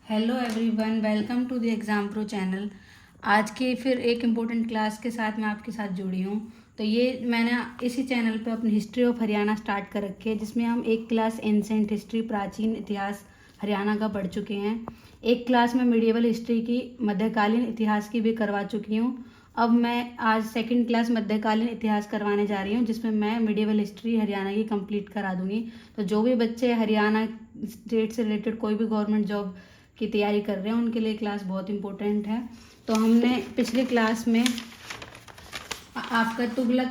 Hello everyone, welcome to the Exam Pro channel. आज के फिर एक इम्पोर्टेंट क्लास के साथ मैं आपके साथ जुड़ी हूँ। तो ये मैंने इसी चैनल पे अपनी हिस्ट्री ऑफ हरियाणा स्टार्ट कर रखी है, जिसमें हम एक क्लास एंसेंट हिस्ट्री प्राचीन इतिहास हरियाणा का पढ़ चुके हैं। एक क्लास में मिडिएवल हिस्ट्री की मध्यकालीन इतिहास की भी करवा चुकी हूँ। अब मैं आज सेकंड क्लास मध्यकालीन इतिहास करवाने जा रही हूँ, जिसमें मैं मिडिएवल हिस्ट्री हरियाणा की कंप्लीट करा दूँगी। तो जो भी बच्चे हरियाणा स्टेट से रिलेटेड कोई भी गवर्नमेंट जॉब की तैयारी कर रहे हैं उनके लिए क्लास बहुत इम्पोर्टेंट है। तो हमने पिछली क्लास में आपका तुगलक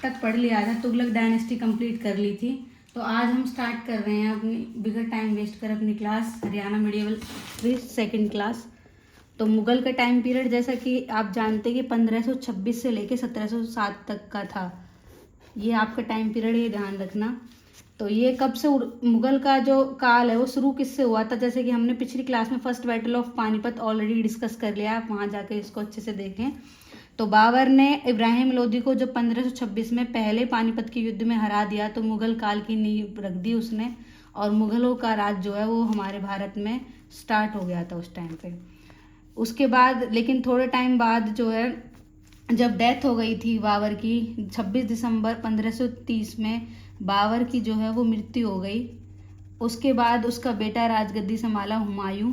तक पढ़ लिया था, तुगलक डायनेस्टी कंप्लीट कर ली थी। तो आज हम स्टार्ट कर रहे हैं अपनी बिगर टाइम वेस्ट कर अपनी class Haryana medieval history second class. तो मुगल का टाइम पीरियड जैसा कि आप जानते हैं कि 1526 से लेके 1707 तक का था। ये आपका टाइम पीरियड, ये ध्यान रखना। तो ये कब से मुगल का जो काल है वो शुरू किससे हुआ था, जैसे कि हमने पिछली क्लास में first battle of Panipat already discuss कर लिया, आप वहाँ जाकर इसको अच्छे से देखें। तो बाबर ने इब्राहिम लोदी को जब 1526 में पहले पानीपत के युद्ध में हरा दिया तो मुगल काल की नींव रख दी उसने, और मुगलों का राज जो है वो हमारे भारत में स्टार्ट हो गया था उस टाइम पे। उसके बाद लेकिन थोड़े टाइम बाद जो है, जब डेथ हो गई थी बाबर की 26 दिसंबर 1530 में बाबर की जो है वो मृत्यु हो गई। उसके बाद उसका बेटा राजगद्दी संभाला हुमायूं।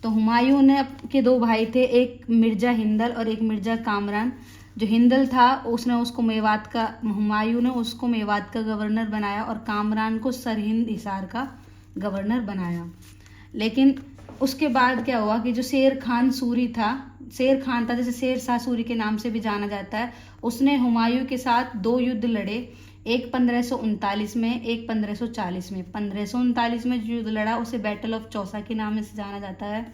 तो हुमायूं ने के दो भाई थे, एक मिर्जा हिंदल और एक मिर्जा कामरान। जो हिंदल था उसने उसको मेवात का, हुमायूं ने उसको मेवात का गवर्नर बनाया और कामरान को सरहिंद हिसार का गवर्नर बनाया। लेकिन उसके बाद क्या हुआ कि जो शेर खान था, जैसे शेर शाह सूरी के नाम से भी जाना जाता है, उसने हुमायूं के साथ दो युद्ध लड़े, एक 1539 में, एक 1540 में। 1539 में जो युद्ध लड़ा उसे बैटल ऑफ चौसा के नाम से जाना जाता है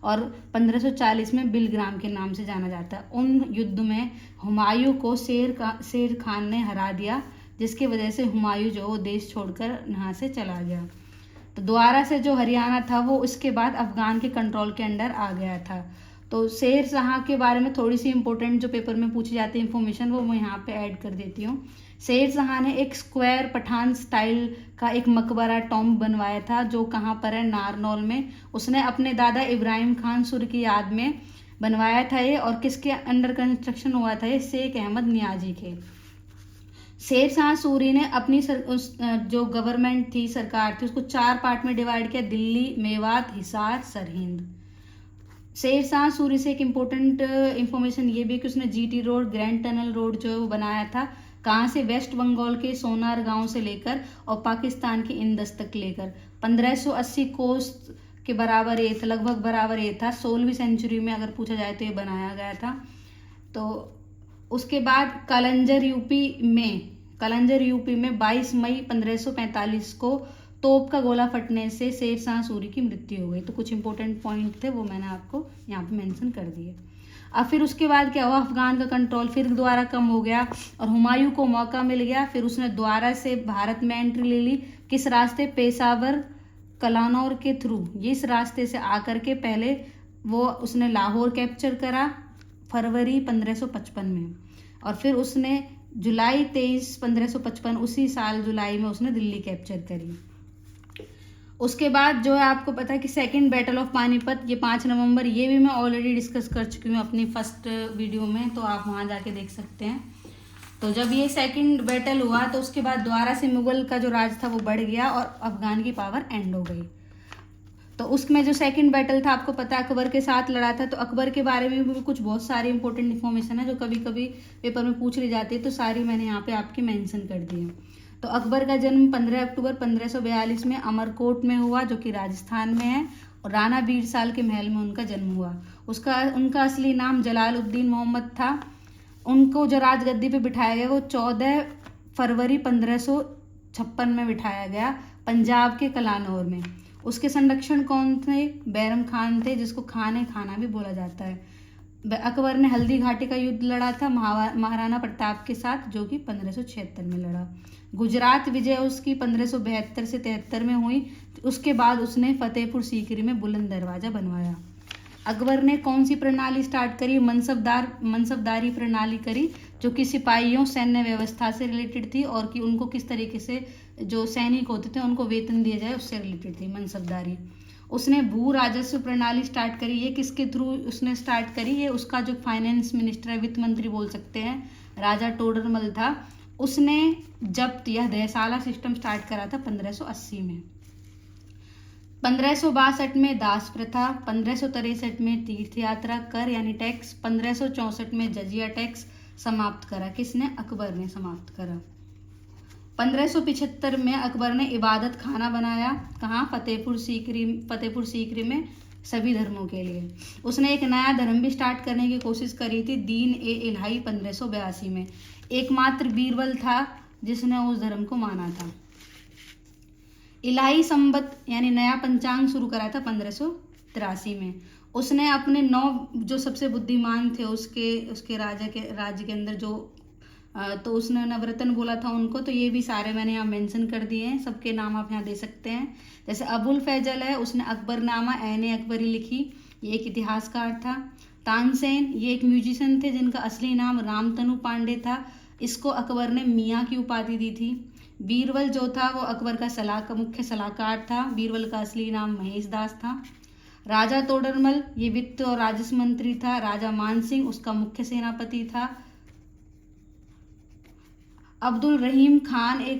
और 1540 में बिलग्राम के नाम से जाना जाता है। उन युद्ध में हुमायूं को शेर खान ने हरा दिया, जिसकी वजह से हुमायूं जो वो देश छोड़कर यहाँ से चला गया। तो दोबारा से जो हरियाणा था वो इसके बाद अफगान के कंट्रोल के अंडर आ गया था। तो शेर शाह के बारे में थोड़ी सी इंपॉर्टेंट जो पेपर में पूछी जाती है इन्फॉर्मेशन, वो मैं यहाँ पे ऐड कर देती हूँ। शेर शाह ने एक स्क्वायर पठान स्टाइल का एक मकबरा टॉम्ब बनवाया था, जो कहाँ पर है, नारनौल में। उसने अपने दादा इब्राहिम खान सुर की याद में बनवाया था ये, और किसके अंडर कंस्ट्रक्शन हुआ था ये, शेख अहमद नियाजी के। शेर शाह सूरी ने अपनी जो गवर्नमेंट थी, सरकार थी, उसको 4 पार्ट में डिवाइड किया, दिल्ली, मेवात, हिसार, सरहिंद। शेर शाह सूरी से एक इम्पोर्टेंट इंफॉर्मेशन ये भी कि उसने GT road, grand tunnel road जो है वो बनाया था। कहाँ से, वेस्ट बंगाल के सोनार गांव से लेकर और पाकिस्तान के इंदस तक लेकर 1580 कोस के बराबर ये था, लगभग बराबर ये था। 16वीं सेंचुरी में अगर पूछा जाए तो ये बनाया गया था। तो उसके बाद कलंजर यूपी में 22 मई 1545 को तोप का गोला फटने से शेर शाह सूरी की मृत्यु हो गई। तो कुछ इंपॉर्टेंट पॉइंट थे वो मैंने आपको यहाँ पे मेंशन कर दिए। अब फिर उसके बाद क्या हुआ, अफगान का कंट्रोल फिर दोबारा कम हो गया और हुमायूं को मौका मिल गया। फिर उसने दोबारा से भारत में एंट्री ले ली। किस रास्ते, पेशावर कलानौर के थ्रू, इस रास्ते से आकर के पहले वो उसने लाहौर कैप्चर करा फरवरी 1555 में, और फिर उसने जुलाई 23 1555 उसी साल जुलाई में उसने दिल्ली कैप्चर करी। उसके बाद जो है आपको पता है कि सेकंड बैटल ऑफ पानीपत, ये 5 नवंबर, ये भी मैं ऑलरेडी डिस्कस कर चुकी हूँ अपनी फर्स्ट वीडियो में, तो आप वहाँ जाके देख सकते हैं। तो जब ये सेकंड बैटल हुआ तो उसके बाद दोबारा से मुगल का जो राज था वो बढ़ गया और अफगान की पावर एंड हो गई। तो उसमें जो सेकंड बैटल था, आपको पता है अकबर के साथ लड़ा था। तो अकबर के बारे में भी कुछ बहुत सारी इंपॉर्टेंट इन्फॉर्मेशन है जो कभी कभी पेपर में पूछ ली जाती है, तो सारी मैंने यहाँ पे आपकी मेंशन कर दी है। तो अकबर का जन्म 15 अक्टूबर 1542 में अमरकोट में हुआ, जो कि राजस्थान में है, और राणा बीरसाल के महल में उनका जन्म हुआ। उनका असली नाम जलालुद्दीन मोहम्मद था। उनको जो राजगद्दी पे बिठाया गया वो 14 फरवरी 1556 में बिठाया गया, पंजाब के कलानौर में। उसके संरक्षण कौन थे, बैरम खान थे, जिसको खान खाना भी बोला जाता है। अकबर ने हल्दी घाटी का युद्ध लड़ा था महाराणा प्रताप के साथ, जो कि 1576 में लड़ा। गुजरात विजय उसकी 1572 से 73 में हुई। उसके बाद उसने फतेहपुर सीकरी में बुलंद दरवाजा बनवाया। अकबर ने कौन सी प्रणाली स्टार्ट करी, मनसबदारी प्रणाली करी, जो कि सिपाहियों सैन्य व्यवस्था से रिलेटेड थी, और कि उनको किस तरीके से जो सैनिक होते थे उनको वेतन दिया जाए उससे रिलेटेड थी मनसबदारी। उसने भू राजस्व प्रणाली स्टार्ट करी। ये किसके थ्रू उसने स्टार्ट करी? ये उसका जो फाइनेंस मिनिस्टर है, वित्त मंत्री बोल सकते हैं, राजा टोडरमल था। उसने जब यह देयशाला सिस्टम स्टार्ट करा था 1580 में। 1562 में दास प्रथा, 1563 में तीर्थ यात्रा कर यानी टैक्स, 1564 में जजिया टैक्स समाप्त करा। किसने? अकबर ने समाप्त करा। 1575 में अकबर ने इबादत खाना बनाया। कहाँ? फतेहपुर सीकरी में, सभी धर्मों के लिए। उसने एक नया धर्म भी स्टार्ट करने की कोशिश करी थी, दीन ए इलाही, 1582 में। एकमात्र बीरबल था जिसने उस धर्म को माना था। इलाही संवत यानी नया पंचांग शुरू करा था 1583 में। उसने अपने 9 जो सबसे बुद्धिमान थे उसके राज्य के अंदर जो तो उसने नवरत्न बोला था उनको। तो ये भी सारे मैंने यहाँ मेंशन कर दिए हैं, सबके नाम आप यहाँ दे सकते हैं। जैसे अबुल फैजल है, उसने अकबरनामा ऐन अकबरी लिखी, ये एक इतिहासकार था। तानसेन, ये एक म्यूजिशियन थे जिनका असली नाम रामतनु पांडे था, इसको अकबर ने मियाँ की उपाधि दी थी। बीरबल जो था वो अकबर का मुख्य सलाहकार था, बीरबल का असली नाम महेश दास था। राजा तोडरमल, ये वित्त और राजस्व मंत्री था। राजा मानसिंह उसका मुख्य सेनापति था। अब्दुल रहीम खान ये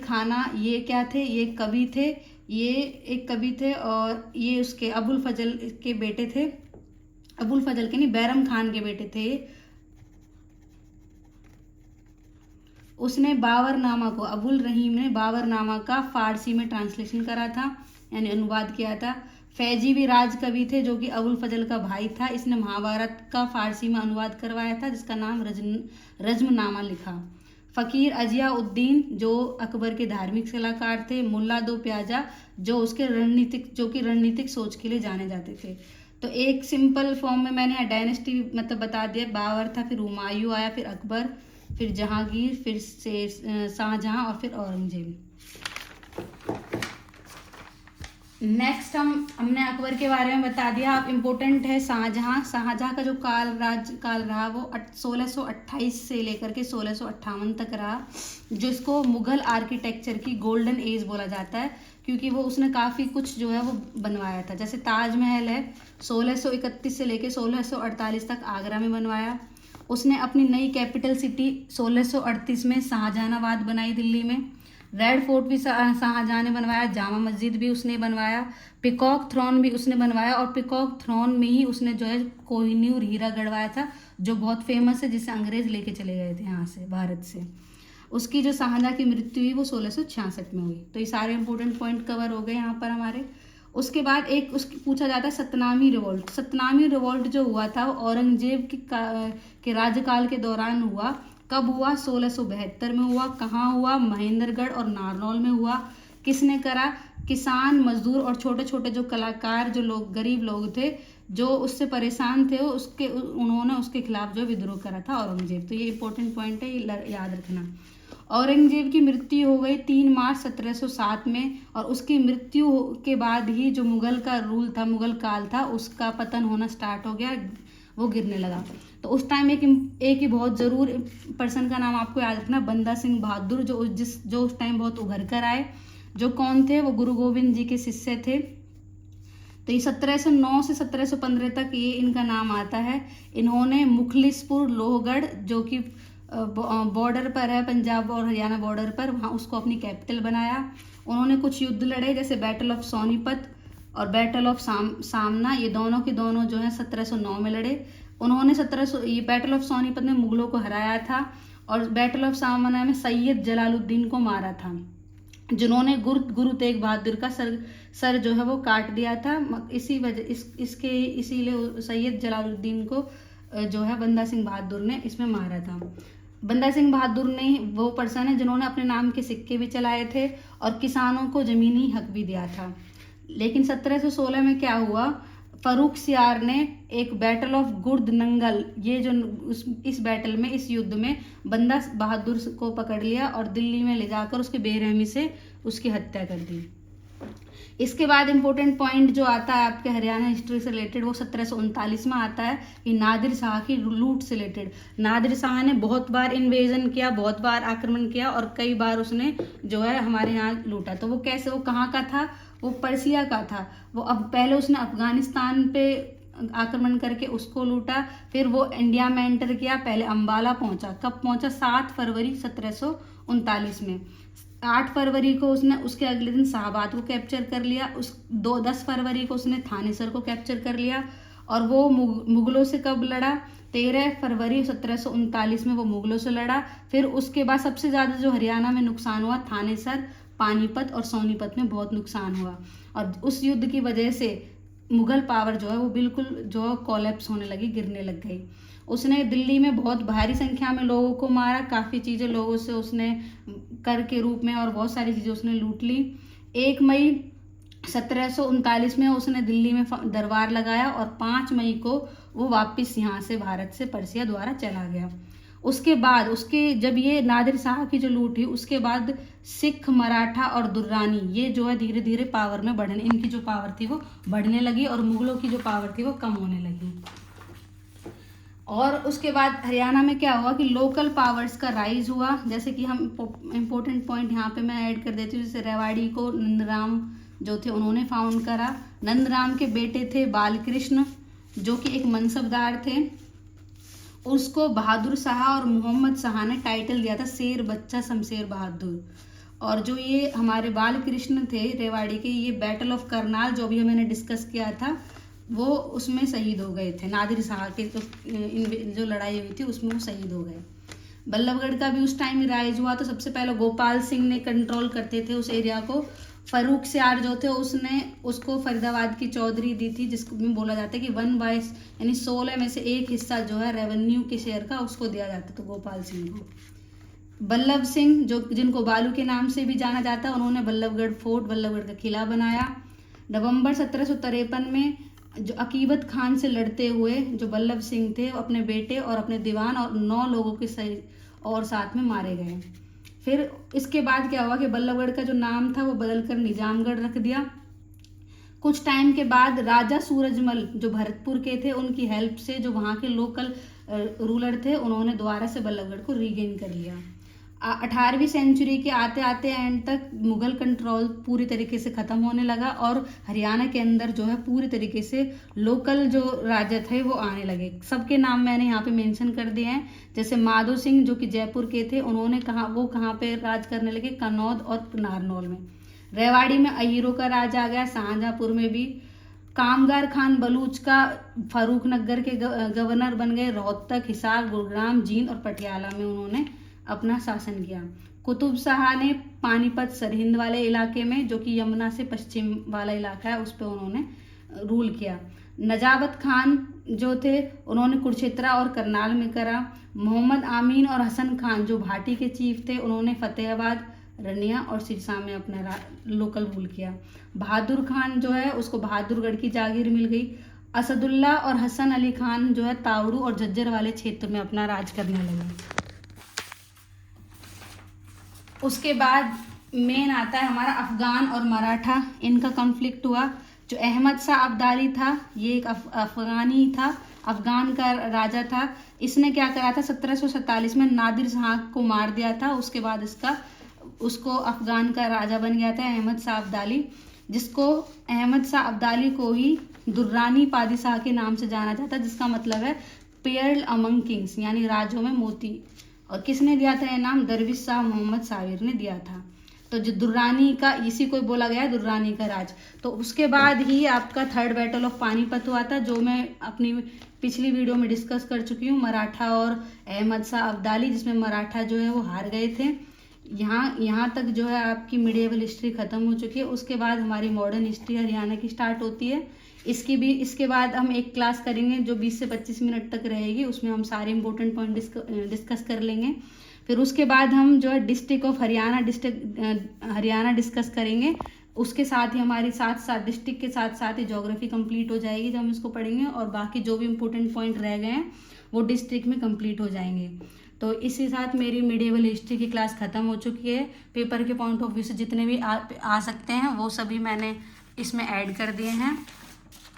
क्या थे? ये कवि थे, ये एक कवि थे और ये उसके अबुल फजल के बेटे थे। अबुल फजल के नहीं, बैरम खान के बेटे थे। उसने अबुल रहीम ने बाबरनामा का फारसी में ट्रांसलेशन करा था यानी अनुवाद किया था। फैजी भी राज कवि थे जो कि अबुल फजल का भाई था। इसने महाभारत का फारसी में अनुवाद करवाया था जिसका नाम रज्मनामा लिखा। फ़कीर अजिया उद्दीन जो अकबर के धार्मिक सलाहकार थे। मुल्ला दो प्याजा जो कि रणनीतिक सोच के लिए जाने जाते थे। तो एक सिंपल फॉर्म में मैंने डायनेस्टी मतलब बता दिया। बाबर था, फिर हुमायूं आया, फिर अकबर, फिर जहांगीर, फिर शाहजहां और फिर औरंगजेब। नेक्स्ट हमने अकबर के बारे में बता दिया। अब इम्पोर्टेंट है शाहजहां का जो काल रहा वो 1628 से लेकर के 1658 तक रहा, जिसको मुगल आर्किटेक्चर की गोल्डन एज बोला जाता है क्योंकि वो उसने काफ़ी कुछ जो है वो बनवाया था। जैसे ताजमहल है 1631 से लेकर 1648 तक आगरा में बनवाया। उसने अपनी नई कैपिटल सिटी 1638 में शाहजहानाबाद बनाई दिल्ली में। रेड फोर्ट भी शाहजहां ने बनवाया, जामा मस्जिद भी उसने बनवाया, पिकॉक थ्रोन भी उसने बनवाया और पिकॉक थ्रोन में ही उसने जो है कोहिनूर हीरा गड़वाया था जो बहुत फेमस है, जिसे अंग्रेज लेके चले गए थे यहाँ से, भारत से। उसकी जो शाहजहां की मृत्यु हुई वो 1666 में हुई। तो ये सारे इंपॉर्टेंट पॉइंट कवर हो गए यहाँ पर हमारे। उसके बाद एक उसकी पूछा जाता है सतनामी रिवॉल्ट। सतनामी रिवॉल्ट जो हुआ था वो औरंगजेब के राज्यकाल के दौरान हुआ। कब हुआ? 1672 में हुआ। कहाँ हुआ? महेंद्रगढ़ और नारनौल में हुआ। किसने करा? किसान, मजदूर और छोटे छोटे जो कलाकार, जो लोग गरीब लोग थे जो उससे परेशान थे, उन्होंने उसके खिलाफ जो विद्रोह करा था औरंगजेब। तो ये इंपॉर्टेंट पॉइंट है, ये याद रखना। औरंगजेब की मृत्यु हो गई 3 मार्च 1707 में और उसकी मृत्यु के बाद ही जो मुगल का रूल था, मुगल काल था, उसका पतन होना स्टार्ट हो गया, वो गिरने लगा। तो उस टाइम एक ही बहुत ज़रूर पर्सन का नाम आपको याद रखना, बंदा सिंह बहादुर, जो उस टाइम बहुत उभर कर आए। जो कौन थे? वो गुरु गोविंद जी के शिष्य थे। तो ये 1709 से 1715 तक ये इनका नाम आता है। इन्होंने मुखलिसपुर लोहगढ़ जो कि बॉर्डर पर है, पंजाब और हरियाणा बॉर्डर पर, वहाँ उसको अपनी कैपिटल बनाया। उन्होंने कुछ युद्ध लड़े जैसे बैटल ऑफ सोनीपत और बैटल ऑफ सामना, ये दोनों के दोनों जो है 1709 में लड़े। उन्होंने ये बैटल ऑफ सोनीपत में मुगलों को हराया था और बैटल ऑफ सामना में सैयद जलालुद्दीन को मारा था, जिन्होंने गुरु तेग बहादुर का सर जो है वो काट दिया था। इसीलिए सैयद जलालुद्दीन को जो है बंदा सिंह बहादुर ने इसमें मारा था। बंदा सिंह बहादुर ने वो पर्सन है जिन्होंने अपने नाम के सिक्के भी चलाए थे और किसानों को जमीनी हक भी दिया था। लेकिन 1716 में क्या हुआ? फर्रुख सियार ने एक बैटल ऑफ गुर्द नंगल, ये जो इस बैटल में, इस युद्ध में बंदा बहादुर को पकड़ लिया और दिल्ली में ले जाकर उसके बेरहमी से उसकी हत्या कर दी। इसके बाद इंपॉर्टेंट पॉइंट जो आता है आपके हरियाणा हिस्ट्री से रिलेटेड वो 1739 में आता है कि नादिर शाह की लूट से रिलेटेड। नादिर शाह ने बहुत बार इन्वेजन किया, बहुत बार आक्रमण किया और कई बार उसने जो है हमारे यहाँ लूटा। तो वो कैसे, वो कहाँ का था? वो पर्सिया का था। वो अब पहले उसने अफगानिस्तान पे आक्रमण करके उसको लूटा, फिर वो इंडिया में एंटर किया, पहले अम्बाला पहुंचा। कब पहुंचा? 7 फरवरी 1739 में। 8 फरवरी को उसने उसके अगले दिन शाहबाद को कैप्चर कर लिया। 10 फरवरी को उसने थानेसर को कैप्चर कर लिया। और वो मुगलों से कब लड़ा? 13 फरवरी 1739 में वो मुगलों से लड़ा। फिर उसके बाद सबसे ज़्यादा जो हरियाणा में नुकसान हुआ, थानेसर, पानीपत और सोनीपत में बहुत नुकसान हुआ। और उस युद्ध की वजह से मुगल पावर जो है वो बिल्कुल जो कोलैप्स होने लगी, गिरने लग गई। उसने दिल्ली में बहुत भारी संख्या में लोगों को मारा, काफ़ी चीज़ें लोगों से उसने कर के रूप में और बहुत सारी चीज़ें उसने लूट ली। 1 मई 1739 में उसने दिल्ली में दरबार लगाया और 5 मई को वो वापस यहाँ से भारत से पर्सिया द्वारा चला गया। उसके बाद उसके जब ये नादिर शाह की जो लूट हुई, उसके बाद सिख, मराठा और दुर्रानी ये जो है धीरे धीरे पावर में बढ़ने, इनकी जो पावर थी वो बढ़ने लगी और मुगलों की जो पावर थी वो कम होने लगी। और उसके बाद हरियाणा में क्या हुआ कि लोकल पावर्स का राइज हुआ। जैसे कि हम इम्पोर्टेंट पॉइंट यहाँ पे मैं ऐड कर देती हूँ। जैसे रेवाड़ी को नंदराम जो थे उन्होंने फाउंड करा। नंदराम के बेटे थे बालकृष्ण जो कि एक मनसबदार थे। उसको बहादुर शाह और मोहम्मद शाह ने टाइटल दिया था शेर बच्चा शमशेर बहादुर। और जो ये हमारे बालकृष्ण थे रेवाड़ी के, ये बैटल ऑफ करनाल जो भी मैंने डिस्कस किया था वो उसमें शहीद हो गए थे। नादिर शाह के जो लड़ाई हुई थी उसमें वो शहीद हो गए। बल्लभगढ़ का भी उस टाइम ही राइज हुआ। तो सबसे पहले गोपाल सिंह ने कंट्रोल करते थे उस एरिया को। फरूख सियार जो थे उसने उसको फरीदाबाद की चौधरी दी थी, जिसको में बोला जाता है कि 1/16 यानी 16 में से एक हिस्सा जो है रेवेन्यू के शेयर का उसको दिया जाता था गोपाल सिंह को। बल्लभ सिंह जो जिनको बालू के नाम से भी जाना जाता है, उन्होंने बल्लभगढ़ फोर्ट, बल्लभगढ़ का किला बनाया। नवंबर 1753 में जो अकीबत खान से लड़ते हुए जो बल्लभ सिंह थे अपने बेटे और अपने दीवान और 9 लोगों के और साथ में मारे गए। फिर इसके बाद क्या हुआ कि बल्लभगढ़ का जो नाम था वो बदलकर निजामगढ़ रख दिया। कुछ टाइम के बाद राजा सूरजमल जो भरतपुर के थे, उनकी हेल्प से जो वहाँ के लोकल रूलर थे उन्होंने दोबारा से बल्लभगढ़ को रीगेन कर लिया। 18वीं सेंचुरी के आते आते एंड तक मुगल कंट्रोल पूरी तरीके से ख़त्म होने लगा और हरियाणा के अंदर जो है पूरी तरीके से लोकल जो राजा थे वो आने लगे। सबके नाम मैंने यहाँ पे मेंशन कर दिए हैं। जैसे माधो सिंह जो कि जयपुर के थे, उन्होंने कहाँ पे राज करने लगे? कनौद और नारनौल में। रेवाड़ी में अहीरों का राज आ गया। शाहजहाँपुर में भी कामगार खान बलूच का फर्रुखनगर के गवर्नर बन गए। रोहतक, हिसार, गुरुग्राम, जींद और पटियाला में उन्होंने अपना शासन किया। कुतुब शाह ने पानीपत सरहिंद वाले इलाके में जो कि यमुना से पश्चिम वाला इलाका है उस पर उन्होंने रूल किया। नजाबत खान जो थे उन्होंने कुरुक्षेत्र और करनाल में करा। मोहम्मद आमीन और हसन खान जो भाटी के चीफ थे उन्होंने फतेहाबाद, रनिया और सिरसा में अपना लोकल रूल किया। बहादुर खान जो है उसको बहादुरगढ़ की जागीर मिल गई। असदुल्ला और हसन अली खान जो है तावड़ू और झज्जर वाले क्षेत्र में अपना राज करने लगे। उसके बाद मेन आता है हमारा अफगान और मराठा, इनका कॉन्फ्लिक्ट हुआ। जो अहमद शाह अब्दाली था ये एक अफगानी था, अफगान का राजा था। इसने क्या करा था? 1747 में नादिर शाह को मार दिया था। उसके बाद उसको अफगान का राजा बन गया था अहमद शाह अब्दाली, जिसको अहमद शाह अब्दाली को ही दुर्रानी पादिशाह के नाम से जाना जाता है, जिसका मतलब है पेयर्ल अमंग किंग्स यानी राजों में मोती। और किसने दिया था ये नाम? दरविश शाह मोहम्मद साविर ने दिया था। तो जो दुर्रानी का इसी को बोला गया है दुर्रानी का राज। तो उसके बाद ही आपका 3rd बैटल ऑफ पानीपत हुआ था, जो मैं अपनी पिछली वीडियो में डिस्कस कर चुकी हूँ, मराठा और अहमद शाह अब्दाली, जिसमें मराठा जो है वो हार गए थे। यहाँ तक जो है आपकी मिडिएवल हिस्ट्री खत्म हो चुकी है। उसके बाद हमारी मॉडर्न हिस्ट्री हरियाणा की स्टार्ट होती है। इसके बाद हम एक क्लास करेंगे जो 20 से 25 मिनट तक रहेगी, उसमें हम सारे इंपॉर्टेंट पॉइंट डिस्कस कर लेंगे। फिर उसके बाद हम जो है डिस्ट्रिक्ट ऑफ हरियाणा डिस्कस करेंगे। उसके साथ ही हमारी साथ डिस्ट्रिक्ट के साथ साथ ही ज्योग्राफी कंप्लीट हो जाएगी जब हम इसको पढ़ेंगे, और बाकी जो भी इंपॉर्टेंट पॉइंट रह गए हैं वो डिस्ट्रिक्ट में कंप्लीट हो जाएंगे। तो इसी साथ मेरी मिडिएवल हिस्ट्री की क्लास ख़त्म हो चुकी है। पेपर के पॉइंट ऑफ व्यू से जितने भी आ सकते हैं वो सभी मैंने इसमें ऐड कर दिए हैं।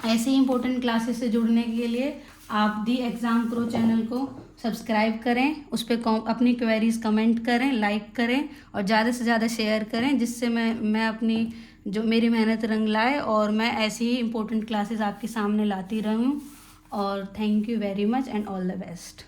ऐसे ही इंपॉर्टेंट क्लासेस से जुड़ने के लिए आप दी एग्ज़ाम प्रो चैनल को सब्सक्राइब करें, उस पर अपनी क्वेरीज कमेंट करें, लाइक करें और ज़्यादा से ज़्यादा शेयर करें, जिससे मैं अपनी जो मेरी मेहनत रंग लाए और मैं ऐसी ही इम्पोर्टेंट क्लासेस आपके सामने लाती रहूँ। और thank you very much and all the best.